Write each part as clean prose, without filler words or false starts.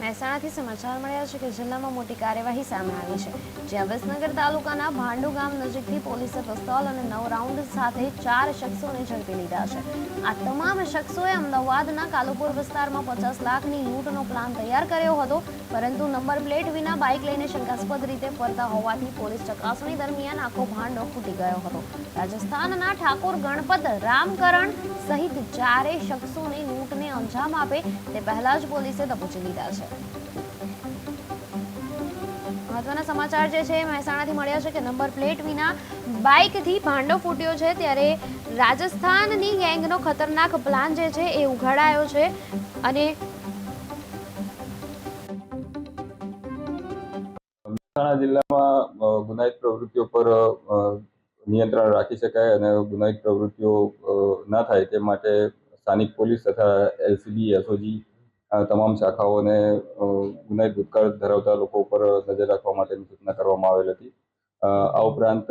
મહેસાણાથી સમાચાર મળ્યા છે કે જિલ્લામાં મોટી કાર્યવાહી સામે આવી છે, જ્યાં વિસનગર તાલુકાના ભાંડુ ગામ નજીકથી પોલીસે પિસ્તોલ અને 9 રાઉન્ડ સાથે 4 શખ્સોને ઝડપી લીધા છે। આ તમામ શખ્સોએ અમદાવાદના કાલુપુર વિસ્તારમાં 50 લાખની લૂંટનો પ્લાન તૈયાર કર્યો હતો, પરંતુ નંબર પ્લેટ વિના બાઇક લઈને શંકાસ્પદ રીતે ફરતા હોવાથી પોલીસ ચકાસણી દરમિયાન આખો ભાંડો ફૂટી ગયો હતો। રાજસ્થાનના ઠાકોર ગણપત રામકરણ સહિત 4 શખ્સોને લૂંટને અંજામ આપે તે પહેલા જ પોલીસે દબોચી લીધા છે। મહત્વના સમાચાર જે છે મહેસાણાથી મળ્યા છે કે નંબર પ્લેટ વિના બાઇકથી ભાંડો ફૂટ્યો છે, ત્યારે રાજસ્થાનની ગેંગનો ખતરનાક પ્લાન જે છે એ ઉઘાડાયો છે અને મહેસાણા જિલ્લામાં ગુનાહિત પ્રવૃત્તિઓ પર નિયંત્રણ રાખી શકાય અને ગુનાહિત પ્રવૃત્તિઓ ના થાય તે માટે સ્થાનિક પોલીસ તથા એલસીબી, એસઓજી તમામ શાખાઓને ગુનાહિત ભૂતકાળ ધરાવતા લોકો ઉપર નજર રાખવા માટેની સૂચના કરવામાં આવેલ હતી। આ ઉપરાંત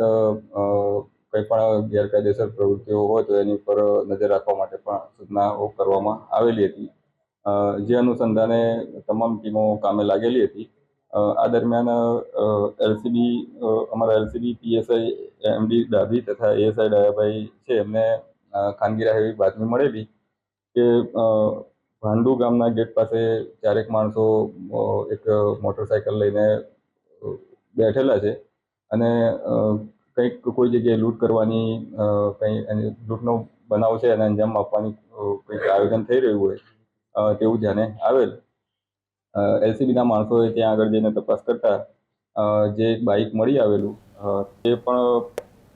કંઈ પણ ગેરકાયદેસર પ્રવૃત્તિઓ હોય તો એની ઉપર નજર રાખવા માટે પણ સૂચનાઓ કરવામાં આવેલી હતી, જે અનુસંધાને તમામ ટીમો કામે લાગેલી હતી। આ દરમિયાન અમારા એલસીબી પીએસઆઈ એમડી ડાભી તથા એએસઆઈ ડાયાભાઈ છે, એમને ખાનગી રાહે બાતમી મળેલી કે ભાંડુ ગામના ગેટ પાસે 4 માણસો એક મોટરસાયકલ લઈને બેઠેલા છે અને કંઈક કોઈ જગ્યાએ લૂંટ કરવાની લૂંટનો બનાવ છે અને અંજામ આપવાની કંઈક આયોજન થઈ રહ્યું હોય તેવું ધ્યાને આવેલ। એલસીબીના માણસોએ ત્યાં આગળ જઈને તપાસ કરતા જે એક બાઇક મળી આવેલું તે પણ